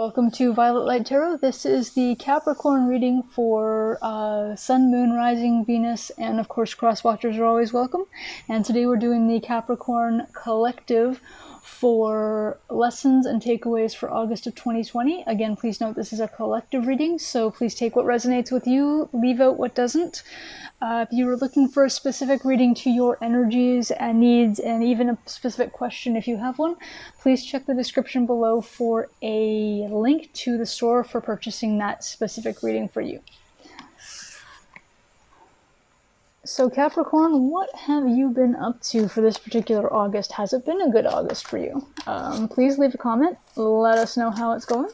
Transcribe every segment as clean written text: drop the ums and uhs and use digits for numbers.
Welcome to Violet Light Tarot. This is the Capricorn reading for Sun, Moon, Rising, Venus, and of course cross-watchers are always welcome. And today we're doing the Capricorn Collective for lessons and takeaways for August of 2020. Again, please note this is a collective reading, so please take what resonates with you, leave out what doesn't. If you were looking for a specific reading to your energies and needs, and even a specific question if you have one, please check the description below for a link to the store for purchasing that specific reading for you. So Capricorn, what have you been up to for this particular August? Has it been a good August for you? Please leave a comment. Let us know how it's going.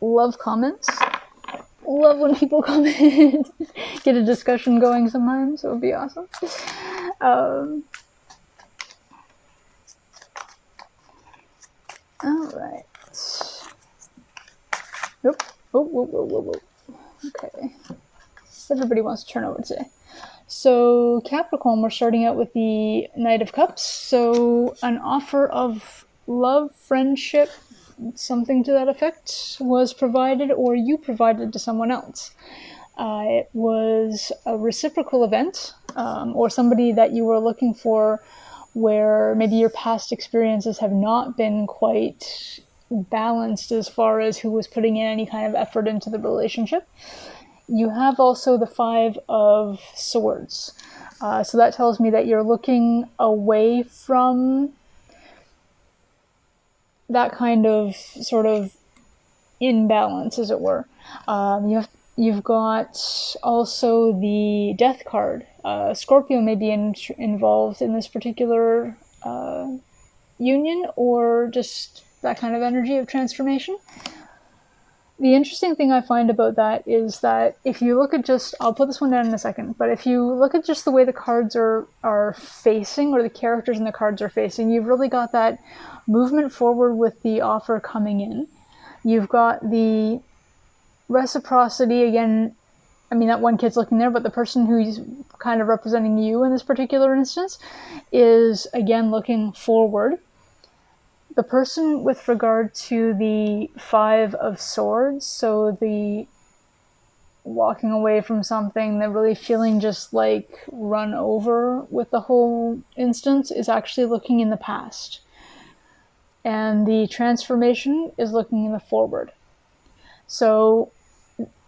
Love comments. Love when people comment. Get a discussion going sometimes. It would be awesome. Alright. Nope. Whoa. Okay. Everybody wants to turn over today. So Capricorn, we're starting out with the Knight of Cups. So an offer of love, friendship, something to that effect was provided, or you provided to someone else. It was a reciprocal event, or somebody that you were looking for, where maybe your past experiences have not been quite balanced as far as who was putting in any kind of effort into the relationship. You have also the Five of Swords. So that tells me that you're looking away from that kind of sort of imbalance, as it were. You've got also the Death card. Scorpio may be involved in this particular union, or just that kind of energy of transformation. The interesting thing I find about that is that if you look at just, I'll put this one down in a second, but if you look at just the way the cards are facing, or the characters in the cards are facing, you've really got that movement forward with the offer coming in. You've got the reciprocity again. I mean, that one kid's looking there, but the person who's kind of representing you in this particular instance is again looking forward. The person with regard to the Five of Swords, so the walking away from something, that really feeling just like run over with the whole instance, is actually looking in the past. And the transformation is looking in the forward. So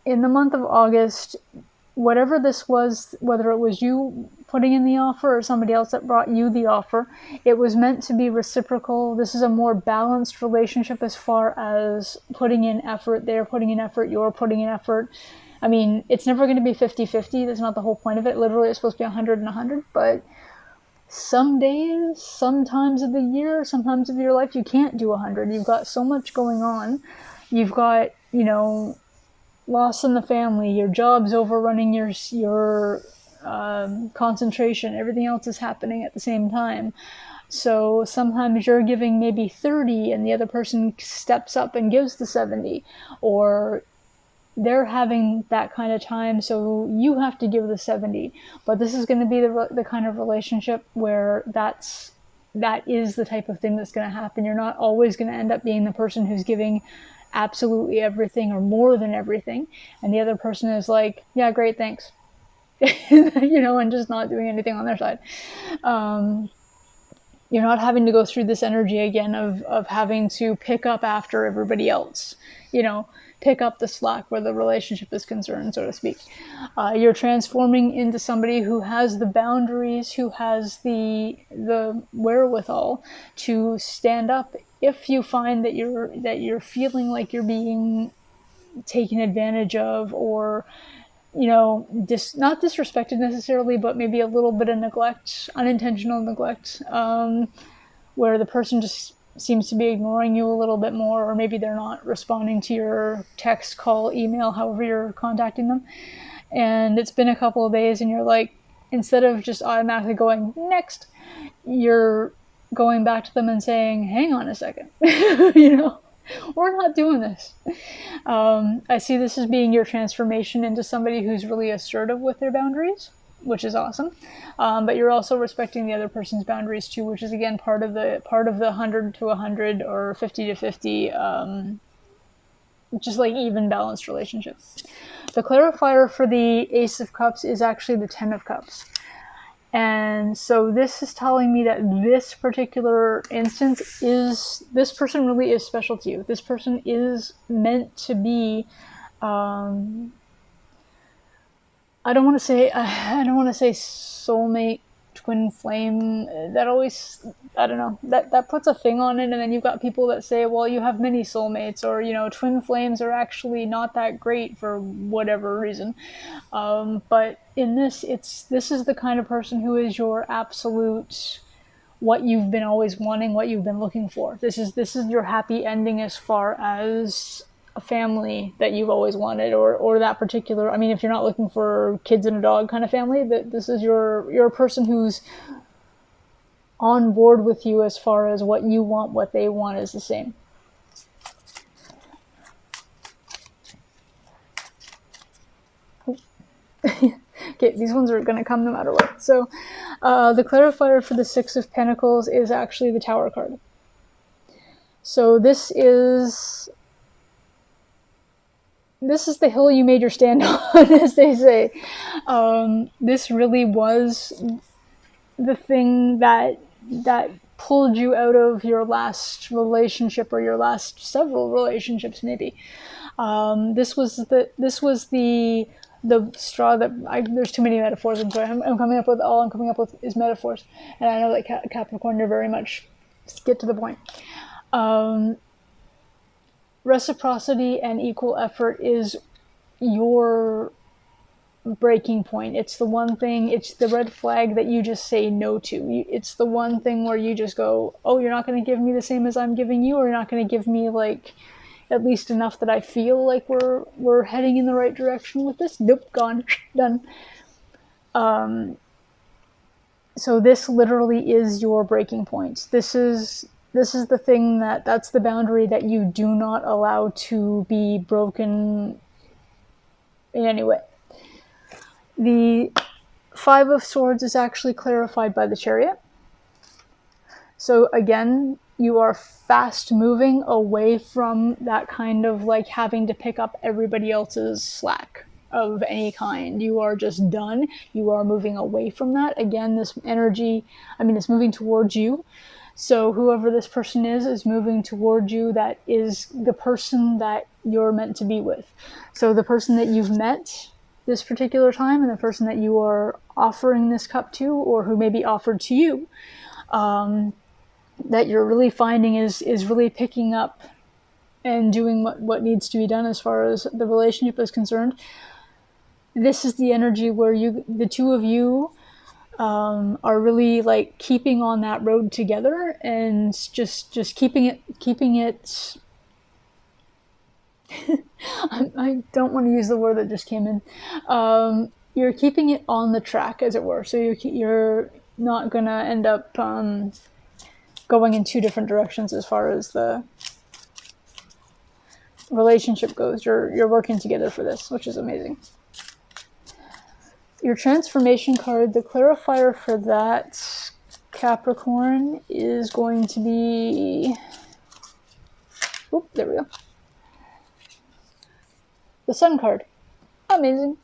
in the month of August, whatever this was, whether it was you putting in the offer or somebody else that brought you the offer, it was meant to be reciprocal. This is a more balanced relationship as far as putting in effort. They're putting in effort, you're putting in effort. I mean, it's never going to be 50-50. That's not the whole point of it. Literally, it's supposed to be 100 and 100, but some days, sometimes of the year, sometimes of your life, you can't do 100. You've got so much going on. You've got, loss in the family, your job's overrunning your concentration, everything else is happening at the same time. So sometimes you're giving maybe 30 and the other person steps up and gives the 70, or they're having that kind of time, so you have to give the 70. But this is going to be the kind of relationship where that is the type of thing that's going to happen. You're not always going to end up being the person who's giving absolutely everything or more than everything, and the other person is like, yeah, great, thanks. And just not doing anything on their side. You're not having to go through this energy again of having to pick up after everybody else, pick up the slack where the relationship is concerned, so to speak. You're transforming into somebody who has the boundaries, who has the wherewithal to stand up if you find that you're feeling like you're being taken advantage of, or not disrespected necessarily, but maybe a little bit of neglect, unintentional neglect, where the person just seems to be ignoring you a little bit more, or maybe they're not responding to your text, call, email, however you're contacting them. And it's been a couple of days and you're like, instead of just automatically going next, you're going back to them and saying, hang on a second, we're not doing this. I see this as being your transformation into somebody who's really assertive with their boundaries. which is awesome. But you're also respecting the other person's boundaries too, which is again part of the 100 to 100 or 50 to 50, just like even balanced relationship. The clarifier for the Ace of Cups is actually the Ten of Cups. And so this is telling me that this particular instance is, this person really is special to you. This person is meant to be, I don't want to say soulmate, twin flame. That always, I don't know, that puts a thing on it. And then you've got people that say, well, you have many soulmates, or, you know, twin flames are actually not that great for whatever reason. But in this, this is the kind of person who is your absolute, what you've been always wanting, what you've been looking for. This is your happy ending as far as a family that you've always wanted, or that particular, I mean, if you're not looking for kids and a dog kind of family, that this is your person who's on board with you as far as what you want, what they want is the same. Okay, these ones are going to come no matter what. So the clarifier for the Six of Pentacles is actually the Tower card. So this is the hill you made your stand on, as they say. This really was the thing that pulled you out of your last relationship, or your last several relationships, maybe. This was the straw that there's too many metaphors. I'm sorry. I'm coming up with is metaphors, and I know that Capricorn, you're very much get to the point. Reciprocity and equal effort is your breaking point. It's the one thing, it's the red flag that you just say no to. It's the one thing where you just go, oh, you're not going to give me the same as I'm giving you, or you're not going to give me like at least enough that I feel like we're heading in the right direction with this. Nope, gone, done. So this literally is your breaking point. This is the thing that's the boundary that you do not allow to be broken in any way. The Five of Swords is actually clarified by the Chariot. So again, you are fast moving away from that kind of like having to pick up everybody else's slack of any kind. You are just done. You are moving away from that. Again, this energy, it's moving towards you. So whoever this person is moving toward you. That is the person that you're meant to be with. So the person that you've met this particular time, and the person that you are offering this cup to, or who may be offered to you, that you're really finding is really picking up and doing what needs to be done as far as the relationship is concerned. This is the energy where the two of you are really like keeping on that road together, and just keeping it I don't want to use the word that just came in. You're keeping it on the track, as it were. So you're not gonna end up going in two different directions as far as the relationship goes. You're working together for this, which is amazing. Your transformation card, the clarifier for that, Capricorn, is going to be... Oop, there we go. The Sun card. Amazing.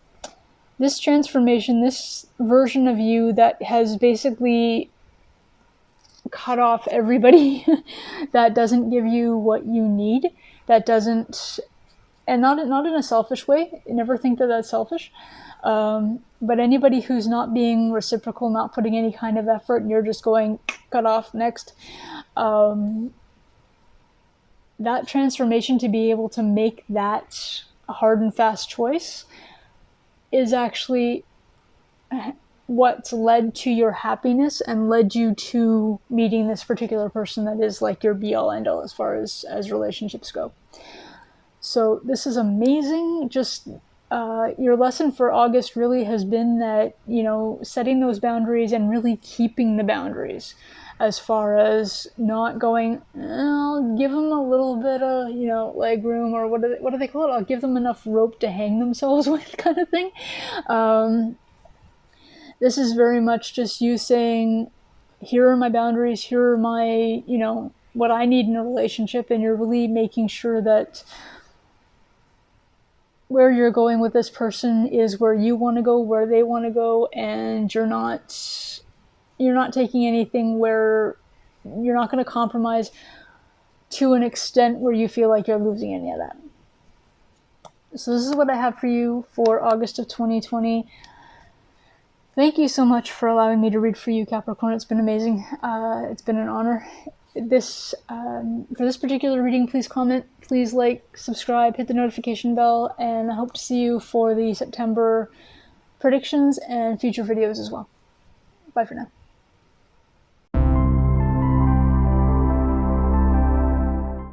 This transformation, this version of you that has basically cut off everybody that doesn't give you what you need, that doesn't, and not in a selfish way, never think that that's selfish, but anybody who's not being reciprocal, not putting any kind of effort, and you're just going, cut off, next. That transformation, to be able to make that a hard and fast choice, is actually what's led to your happiness and led you to meeting this particular person that is like your be-all end-all as far as relationships go. So this is amazing. Just your lesson for August really has been that, setting those boundaries and really keeping the boundaries, as far as not going, I'll give them a little bit of, leg room, or what do they call it? I'll give them enough rope to hang themselves with, kind of thing. This is very much just you saying, here are my boundaries, here are my, what I need in a relationship, and you're really making sure that where you're going with this person is where you want to go, where they want to go, and you're not taking anything where you're not going to compromise to an extent where you feel like you're losing any of that. So this is what I have for you for August of 2020. Thank you so much for allowing me to read for you, Capricorn. It's been amazing. It's been an honor. For this particular reading, please comment, please like, subscribe, hit the notification bell, and I hope to see you for the September predictions and future videos as well. Bye for now.